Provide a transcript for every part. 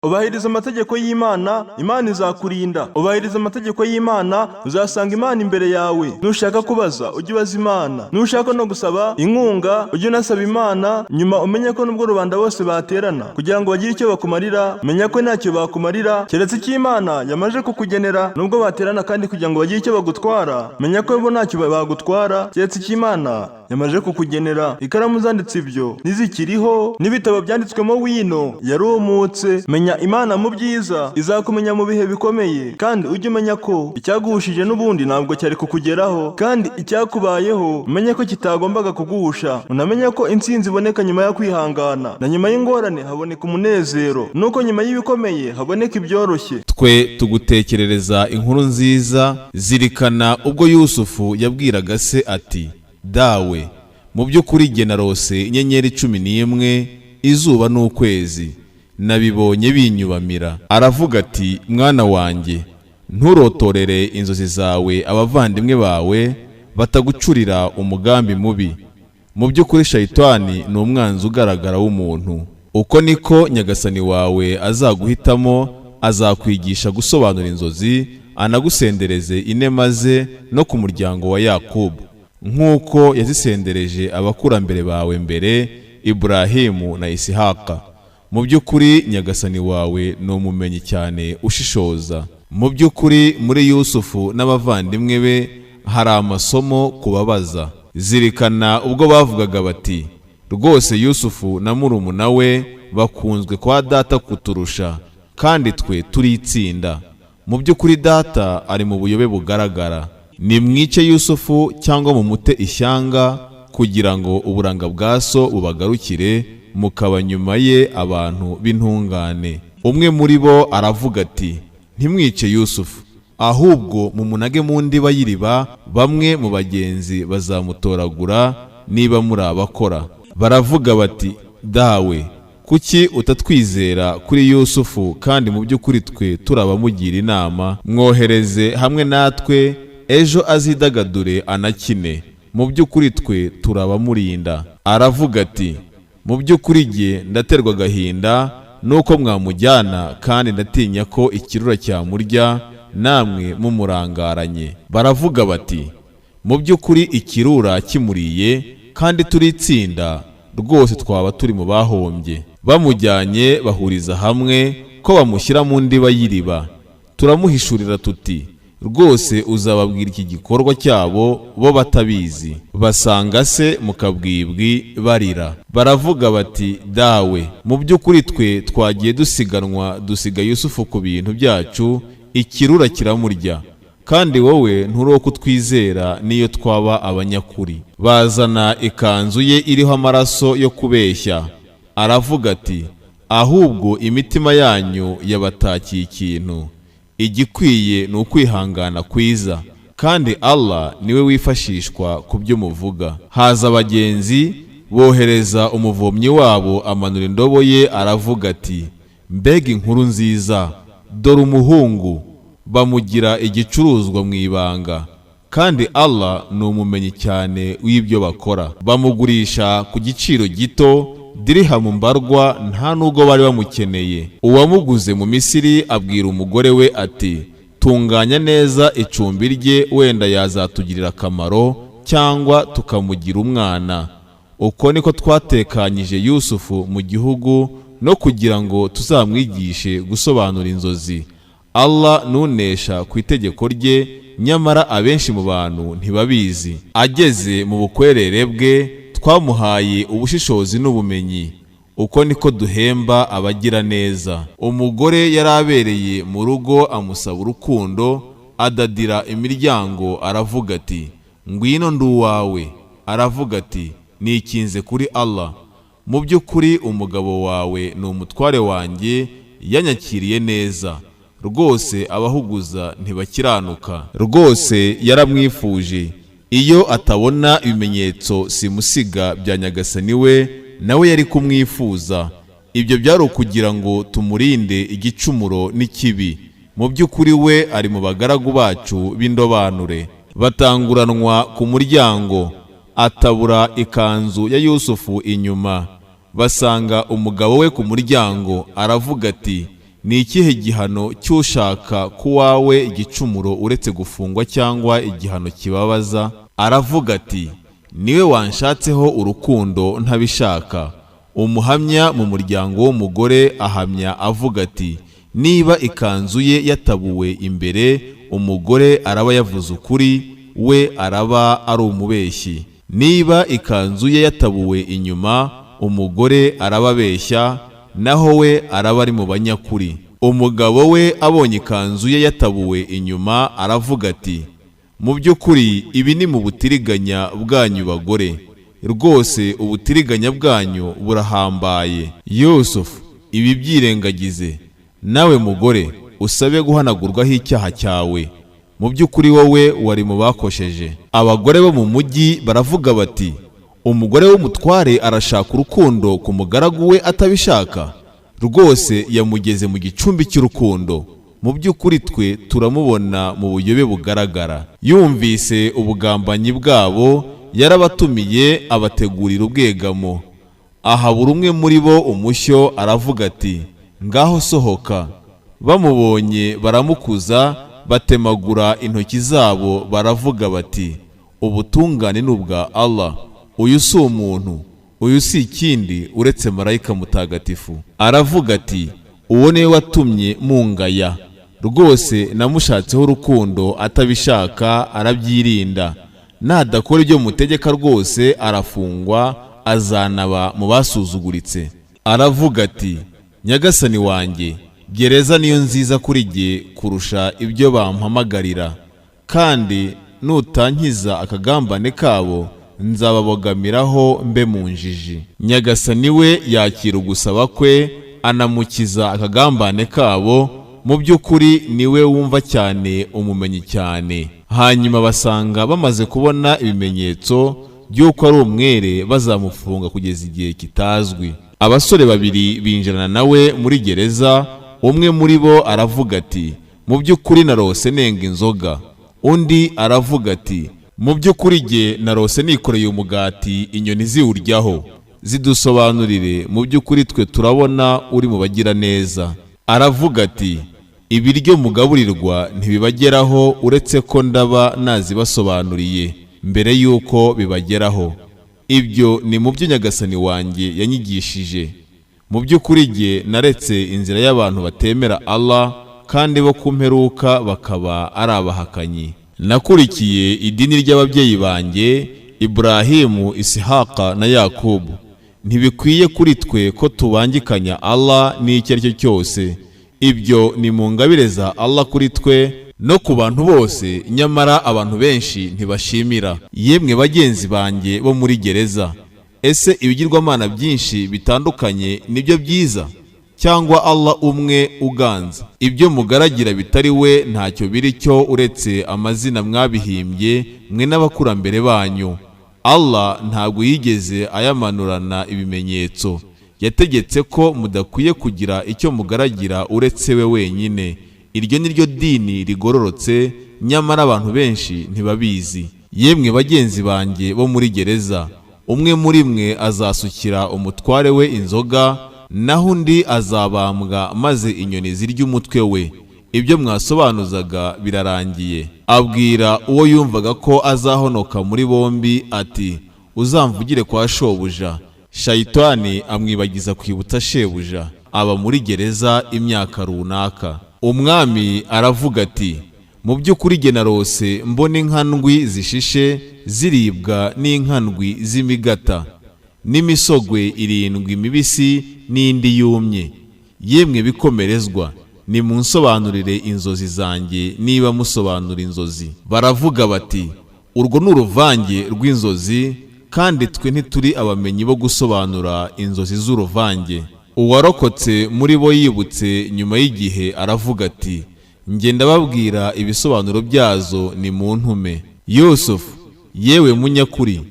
Ubahiriza amategeko y'Imana, Imana izakurinda. Ubahiriza amategeko y'Imana, uzasanga Imana imbere yawe. Nushaka kubaza, ujye ubaza Imana. Nushaka no gusaba inkunga, ujye unasaba Imana. Nyuma umenye ko nubwo rubanda bose baterana kugira ngo bagire icyo bakumarira, menya ko ntacyo bakumarira keretse icyo Imana yamaje kukugenera. Nubwo baterana kandi kugira ngo bagire icyo bagutwara, menya ko bo ntacyo bagutwara keretse icyo Imana yamaje kukugenera. Ikaramu zanditse ibyo nizikiriho, n'ibitabo byanditswemo wino yarumutse. Menya Imana mu byiza, izakumenya mu bihe bikomeye, kandi ujye umenya ko icyaguhushije n'ubundi ntabwo cyari kukugeraho, kandi icyakubayeho umenye ko kitagombaga kuguhusha. Unamenye ko intsinzi iboneka nyuma yo kwihangana, na nyuma y'ingorane haboneka umunezero, nuko nyuma y'ibikomeye haboneka ibyoroshye. Twe tugutekerereza inkuru nziza. Zirikana ubwo Yusufu yabwiraga se ati, dawe, mu by'ukuri jye narose inyenyeri 11, izuba n'ukwezi, nabibonye binyubamira. Aravuga ati, mwana wanjye, nturotorere inzozi zawe abavandimwe bawe batagucurira umugambi mubi. Mu by'ukuri shayitani ni umwanzi ugaragara w'umuntu. Uko niko nyagasani wawe azaguhitamo, azakwigisha gusobanura inzozi, anagusendereze inema ze no ku muryango wa Yakobo, nk'uko yazisendereje abakurambere bawe mbere, Iburahimu na Isihaka. Mu by'ukuri nyagasani wawe ni umumenyi cyane ushishoza. Mu by'ukuri muri Yusufu n'abavandimwe be hari amasomo kubabaza. Zirikana ubwo bavugaga bati, rwose Yusufu na murumuna we bakunzwe kwa data kuturusha, kandi twe turi itsinda. Mu by'ukuri data ari mu buyobe bugaragara. Nimwice Yusufu cyangwa mumute ishyanga, kugira ngo uburanga bwa so bubagarukire, mukaba nyuma ye abantu b'intungane. Umwe muri bo aravuga ati, ntimwice Yusufu, ahubwo mumunage mu ndiba y'iriba, bamwe mu bagenzi bazamutoragura niba muri abakora. Baravuga bati, dawe, kuki utatwizera kuri Yusufu, kandi mu by'ukuri twe turabamugira inama, mwohereze hamwe natwe, ejo azidagadure anakine. Mu by'ukuri twe turabamurinda. Aravuga ati, mu by'ukuri jye ndaterwa agahinda nuko mwamujyana, kandi ndatinya ko ikirura cyamurya namwe mumurangaranye. Baravuga bati, mu by'ukuri ikirura kimuriye, kandi turi itsinda, rwose twaba turi mu bahombye. Bamujyanye bahuriza hamwe ko bamushyira mu ndiba y'iriba. Turamuhishurira tuti, rwose uzababwira iki gikorwa cyabo bo batabizi. Basanga se mu kabwibwi barira. Baravuga bati, dawe, mu by'ukuri twe twagiye dusiganwa, dusiga Yusufu ku bintu byacu, ikirura kiramurya, kandi wowe nturo kutwizera niyo twaba abanyakuri. Bazana ikanzu ye iriho amaraso yo kubeshya. Aravuga ati, ahubwo imitima yanyu yabatakiye ikintu, igikwiye ni ukwihangana kwiza, kandi Allah niwe wifashishwa ku byo muvuga. Haza abagenzi, bohereza umuvomyi wabo amanura indobo ye. Aravuga ati, mbega inkuru nziza, dore umuhungu. Bamugira igicuruzwa mu ibanga, kandi Allah ni umumenyi cyane w'ibyo bakora. Bamugurisha ku giciro gito, dirihamu mbarwa, nta nubwo bari bamukeneye. Uwamuguze mu Misiri abwira umugore we ati, tunganya neza icumbi rye, wenda yazatugirira akamaro, cyangwa tukamugira umwana. Uko niko twatekanyije Yusufu mu gihugu, no kugira ngo tuzamwigishe gusobanura inzozi. Allah nunesha ku itegeko rye, nyamara abenshi mu bantu ntibabizi. Ageze mu bukwerere bwe, twamuhaye ubushishozi n'ubumenyi. Uko niko duhemba abagira neza. Umugore yarabereye mu rugo amusaba urukundo, adadira imiryango. Aravuga ati, ngwino nduwawe. Aravuga ati, nikinze kuri Allah. Mu by'ukuri umugabo wawe ni umutware wanjye, yanyakiriye neza. Rwose abahuguza ntibakiranuka. Rwose yaramwifuje. Iyo atabona ibimenyetso simusiga bya nyagasani we, nawe yari kumwifuza. Ibyo byari ukugira ngo tumurinde igicumuro n'ikibi. Mu by'ukuri we ari mu bagaragu bacu b'indobanure. Batanguranwa ku muryango, atabura ikanzu ya Yusufu inyuma. Basanga umugabo we ku muryango. Aravuga ati, ni ikihe gihano cy'ushaka kuwawe igicumuro uretse gufungwa cyangwa igihano kibabaza? Aravuga ati, niwe wanshatseho urukundo ntabishaka. Umuhamya mu muryango w'umugore ahamya avuga ati, niba ikanzu ye yatabuwe imbere, umugore araba yavuze ukuri, we araba ari umubeshyi. Niba ikanzu ye yatabuwe inyuma, umugore araba abeshya, naho we araba ari mu banyakuri. Umugabo we abonye ikanzu ye yatabuwe inyuma aravuga ati, mu by'ukuri ibi ni mu butiriganya bwanyu bagore, rwose ubutiriganya bwanyu burahambaye. Yusufu, ibi byirengagize, nawe mugore usabe guhanagurwaho icyaha cyawe. Mu by'ukuri wowe wari mu bakosheje. Abagore bo mu mujyi baravuga bati, umugore w'umutware arashaka urukundo ku mugaragu we atabishaka, rwose yamugeze mu gicumbi cy'urukundo. Mu by'ukuri twe turamubona mu buyobe bugaragara. Yumvise ubugambanyi bwabo, yarabatumiye abategurira ubwegamo. Aha buri umwe muri bo umushyo aravuga ati, ngaho sohoka. Bamubonye baramukuza, batemagura intoki zabo, baravuga bati, ubutungane ni ubwa Allah. Uyu si umuntu, uyu si ikindi uretse marayika mutagatifu. Aravuga ati, uwo niwe watumye mungaya. Rwose namushatseho urukundo atabishaka, arabyirinda. Nadakora ibyo mutegeka rwose arafungwa, azanaba mu basuzuguritse. Aravuga ati, nyagasani wanjye, gereza niyo nziza kuri jye kurusha ibyo bampamagarira, kandi nutankiza akagambane kabo nzababogamiraho mbe mu njiji. Nyagasani we yakira ugusaba kwe, anamukiza akagambane kabo. Mu by'ukuri niwe wumva cyane, umumenyi cyane. Hanyuma basanga bamaze kubona ibimenyetso by'uko ari umwere, bazamufunga kugeza igihe kitazwi. Abasore babiri binjirana nawe muri gereza. Umwe muri bo aravuga ati, mu by'ukuri narose nenga inzoga. Undi aravuga ati, mu by'ukuri jye narose nikoreye umugati inyoni ziwuryaho. Zidusobanurire, mu by'ukuri twe turabona uri mu bagira neza. Aravuga ati, ibiryo mugaburirwa ntibibageraho uretse ko ndaba nazibasobanuriye mbere yuko bibageraho. Ibyo ni mu byo nyagasani wanjye yanyigishije. Mu by'ukuri jye naretse inzira y'abantu batemera Allah, kandi bo kumperuka bakaba ari abahakanyi. Nakurikiye idini ry'ababyeyi banjye Iburahimu, Isihaka na Yakubu. Ntibikwiye kuri twe ko tubangikanya Allah n'icyo ari cyo cyose. Ibyo ni mu ngabire za Allah kuri twe no ku bantu bose, nyamara abantu benshi ntibashimira. Yemwe bagenzi banjye bo muri gereza, ese ibigirwamana byinshi bitandukanye nibyo byiza, cyangwa Allah umwe uganza? Ibyo mugaragira bitari we ntacyo biri cyo uretse amazina mwabihimbye mwe n'abakurambere banyu. Allah ntabwo yigeze ayamanurana ibimenyetso. Yategetse ko mudakwiye kugira icyo mugaragira uretse we wenyine. Iryo ni ryo dini rigororotse, nyamara abantu benshi ntibabizi. Yemwe bagenzi banjye bo muri gereza, umwe muri mwe azasukira umutware we inzoga, naho undi azabambwa maze inyoni zirya umutwe we. Ibyo mwasobanuzaga birarangiye. Abwira uwo yumvaga ko azahonoka muri bombi ati, uzamvugire kwa shobuja. Shayitani amwibagiza kwibutsa shebuja. Aba muri gereza imyaka runaka. Umwami aravuga ati, mu by'ukuri jye narose mbona inkandwi zishishe ziribwa n'inkandwi z'imigata, n'imisogwe 7 mibisi n'indi yumye. Yemwe bikomerezwa, ni munsobanurire inzozi zanjye niba musobanura inzozi. Baravuga bati, urwo ni uruvange rw'inzozi, kandi twe ntituri abamenyi bo gusobanura inzozi z'uruvange. Uwarokotse muri bo yibutse nyuma y'igihe aravuga ati, njye ndababwira ibisobanuro byazo ni mu ntume. Yusufu, yewe munyakuri,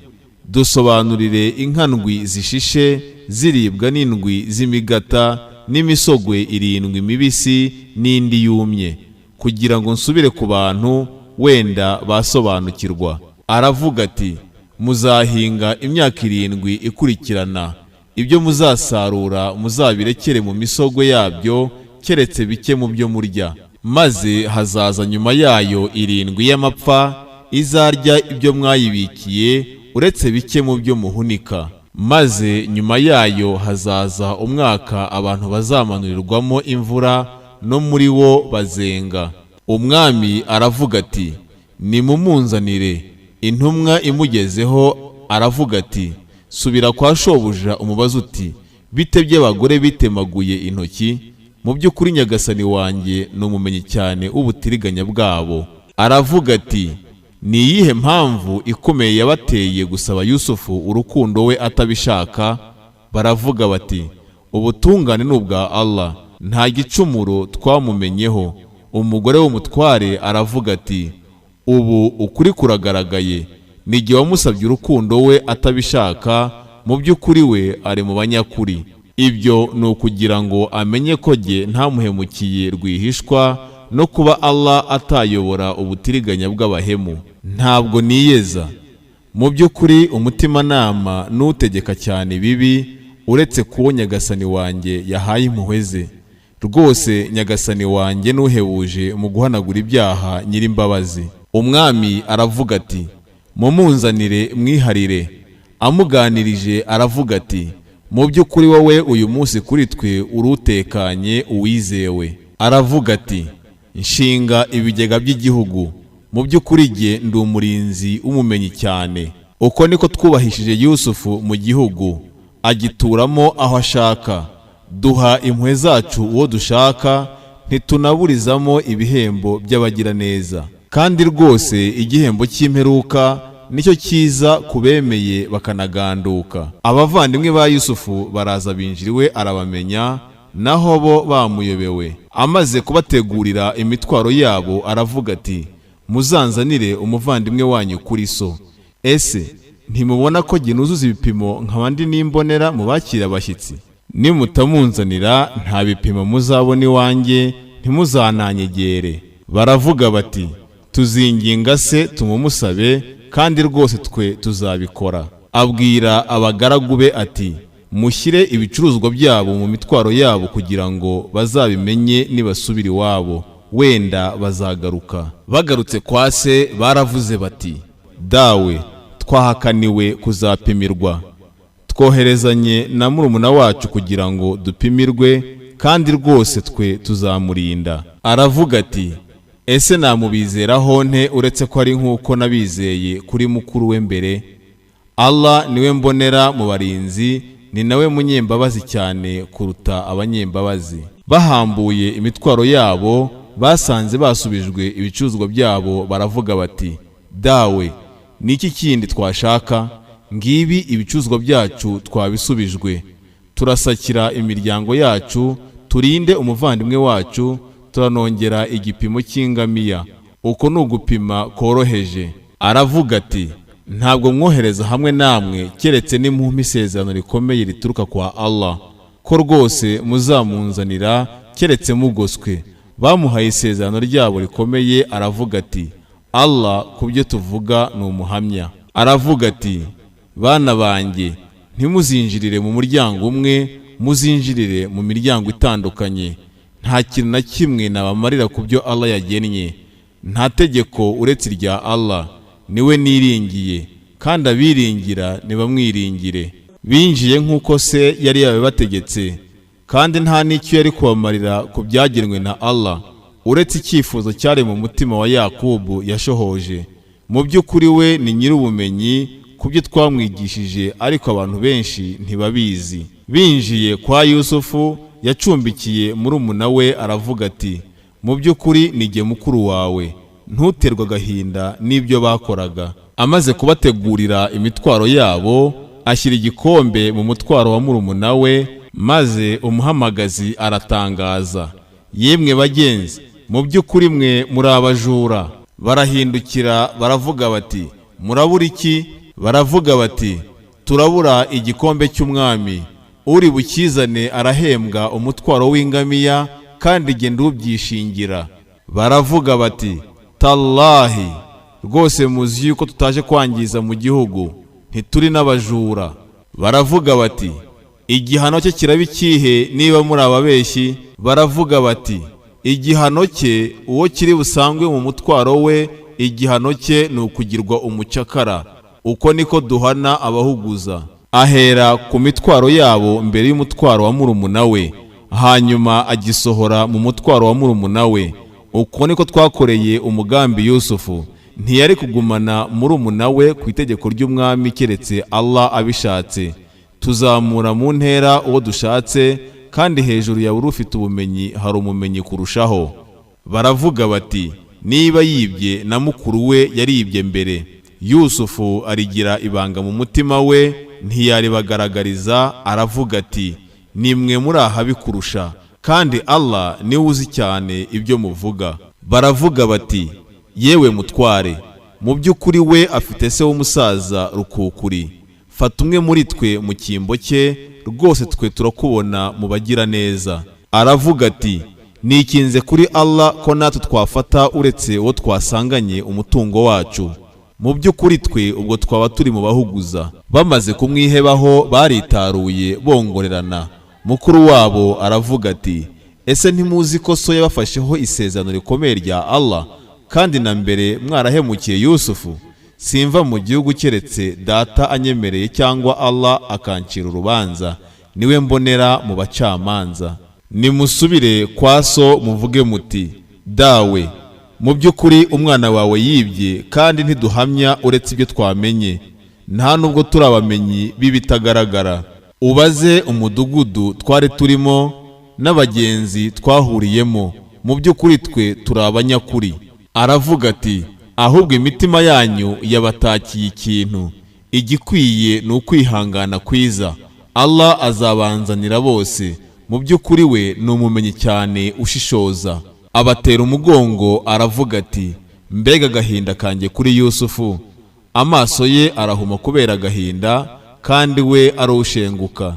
dusobanurire inkandwi zishishe ziribwa n'indwi z'imigata n'imisogwe 7 mibisi n'indi yumye, kugira ngo nsubire ku bantu wenda basobanukirwa. Aravuga ati, muzahinga imyaka 7 ikurikirana. Ibyo muzasarura muzabirekere mu misogwe yabyo keretse bike mu byo murya, maze hazaza nyuma yayo 7 y'amapfa izarya ibyo mwayibikiye uretse bike mu byo muhunika, maze nyuma yayo hazaza umwaka abantu bazamanurirwamo imvura no muri wo bazenga. Umwami aravuga ati nimumunzanire. Intumwa imugezeho aravuga ati subira kwa shobuja umubaza uti bite by'abagore bitemaguye intoki, mu by'ukuri nyagasani wanjye ni umumenyi cyane ubutiriganya bwabo. Aravuga ati ni iyihe mpamvu ikomeye yabateye gusaba Yusufu urukundo we atabishaka? Baravuga bati ubutungane ni ubwa Allah, nta gicumuro twamumenyeho. Umugore w'umutware aravuga ati ubu ukuri kuragaragaye, n'igihe wamusabye urukundo we atabishaka, mu by'ukuri we ari mu banyakuri. Ibyo ni ukugira ngo amenye ko jye ntamuhemukiye rwihishwa no kuba Allah atayobora ubutiriganya bw'abahemu. Ntabwo niyeza. Mu by'ukuri umutimanama n'utegeka cyane bibi uretse kuwo nyagasani wanjye yahaye impuhwe ze. Rwose nyagasani wanjye nuhebuje mu guhanagura ibyaha nyirimbabazi. Umwami aravuga ati mumunzanire mwiharire. Amuganirije aravuga ati mu by'ukuri wowe uyu munsi kuri twe urutekanye uwizewe. Aravuga ati nshinga ibigega by'igihugu, mu by'ukuri jye ndi umurinzi umumenyi cyane. Uko niko twubahishije Yusufu mu gihugu, agituramo aho ashaka. Duha impuhwe zacu uwo dushaka, ntitunaburizamo ibihembo by'abagira neza. Kandi rwose igihembo cy'imperuka nicyo cyiza kubemeye bakanaganduka. Abavandimwe ba Yusufu baraza binjiriwe arabamenya, naho bo bamuyobewe. Amaze kubategurira imitwaro yabo aravuga ati muzanzanire umuvandimwe wanyu kuri so. Ese ntimubona ko jye nuzuza ibipimo nk'abandi n'imbonera mu bakira abashyitsi? Nimutamunzanira nta bipimo muzabona iwanjye, ntimuzananyegere. Baravuga bati tuzinginga se tumumusabe, kandi rwose twe tuzabikora. Abwira abagaragu be ati mushyire ibicuruzwa byabo mu mitwaro yabo kugira ngo bazabimenye nibasubira iwabo, wenda bazagaruka. Bagarutse kwa se baravuze bati dawe twahakaniwe kuzapimirwa, twoherezanye na murumuna wacu kugira ngo dupimirwe, kandi rwose twe tuzamurinda. Aravuga ati ese namubizeraho nte uretse ko ari nk'uko nabizeye kuri mukuru we mbere? Allah niwe mbonera mu barinzi, ni nawe munyembabazi cyane kuruta abanyembabazi. Bahambuye imitwaro yabo basanze basubijwe ibicuruzwa byabo, baravuga bati dawe niki kindi twashaka? Ngibi ibicuruzwa byacu twabisubijwe. Turasakira imiryango yacu, turinde umuvandimwe wacu, turanongera igipimo cy'ingamiya. Uko ni ugupima koroheje. Aravuga ati ntabwo mwohereza hamwe namwe keretse nimumpa isezerano rikomeye rituruka kwa Allah ko rwose muzamunzanira keretse mugoswe. Bamuhaye isezerano ryabo rikomeye. Aravuga ati Allah kubyo tuvuga ni umuhamya. Aravuga ati bana banjye ntimuzinjirire mu muryango umwe, muzinjirire mu miryango itandukanye. Nta kintu na kimwe nabamarira ku byo Allah yagennye. Nta tegeko uretse irya Allah. Niwe niringiye, kandi abiringira nibamwiringire. Binjiye nk'uko se yari yabibategetse, kandi nta n'icyo yari kubamarira ku byagenwe na Allah uretse icyifuzo cyari mu mutima wa Yakubu yashohoje. Mu by'ukuri we ni nyir'ubumenyi ku byo twamwigishije, ariko abantu benshi ntibabizi. Binjiye kwa Yusufu yacumbikiye murumuna we aravuga ati mu by'ukuri ni jye mukuru wawe, ntuterwa agahinda n'ibyo bakoraga. Amaze kubategurira imitwaro yabo ashyira igikombe mu mutwaro wa murumuna we, maze umuhamagazi aratangaza yemwe bagenzi, mu by'ukuri mwe muri abajura. Barahindukira baravuga bati murabura iki? Baravuga bati turabura igikombe cy'umwami, uri bukizane arahembwa umutwaro w'ingamiya, kandi genda ubyishingira. Baravuga bati tallahi rwose muzi yuko tutaje kwangiza mu gihugu, ntituri n'abajura. Baravuga bati igihano cye kiraba ikihe niba muri ababeshyi? Baravuga bati, igihano cye uwo kiri busangwe mu mutwaro we, igihano cye ni ukugirwa umucakara. Uko niko duhana abahuguza. Ahera ku mitwaro yabo mbere y'umutwaro wa murumuna we, hanyuma agisohora mu mutwaro wa murumuna we. Uko niko twakoreye umugambi Yusufu. Ntiyari kugumana murumuna we ku itegeko ry'umwami keretse Allah abishatse. Tuzamura mu ntera uwo dushatse, kandi hejuru ya buri ufite ubumenyi hari umumenyi kurushaho. Baravuga bati, niba yibye na mukuru we yaribye mbere. Yusufu arigira ibanga mu mutima we, ntiyaribagaragariza. Aravuga ati, nimwe muri aha bikurusha, kandi Allah niwe uzi cyane ibyo muvuga. Baravuga bati, yewe mutware, mu by'ukuri we afite se w'umusaza rukukuri. Fata umwe muri twe mu cyimbo cye, rwose twe turakubona mu bagira neza. Aravuga ati, nikinze kuri Allah ko natwe twafata uretse uwo twasanganye umutungo wacu. Mu by'ukuri twe ubwo twaba turi mu bahuguza. Bamaze kumwihebaho baritaruye bongorerana. Mukuru wabo aravuga ati, ese ntimuzi ko so yabafasheho isezerano rikomeye rya Allah, kandi na mbere mwarahemukiye Yusufu? Simva mu gihugu keretse data anyemereye cyangwa Allah akancira urubanza, niwe mbonera mu bacamanza. Nimusubire kwa so muvuge muti, dawe, mu by'ukuri umwana wawe yibye, kandi ntiduhamya uretse ibyo twamenye, nta nubwo turi abamenyi b'ibitagaragara. Ubaze umudugudu twari turimo n'abagenzi twahuriyemo, mu by'ukuri twe turi abanyakuri. Aravuga ati, ahubwo imitima yanyu yabatakiye ikintu. Igikwiye ni ukwihangana kwiza. Allah azabanzanira bose. Mu by'ukuri we ni umumenyi cyane ushishoza. Abatera umugongo aravuga ati, mbega agahinda kanjye kuri Yusufu. Amaso ye arahuma kubera agahinda, kandi we arushenguka.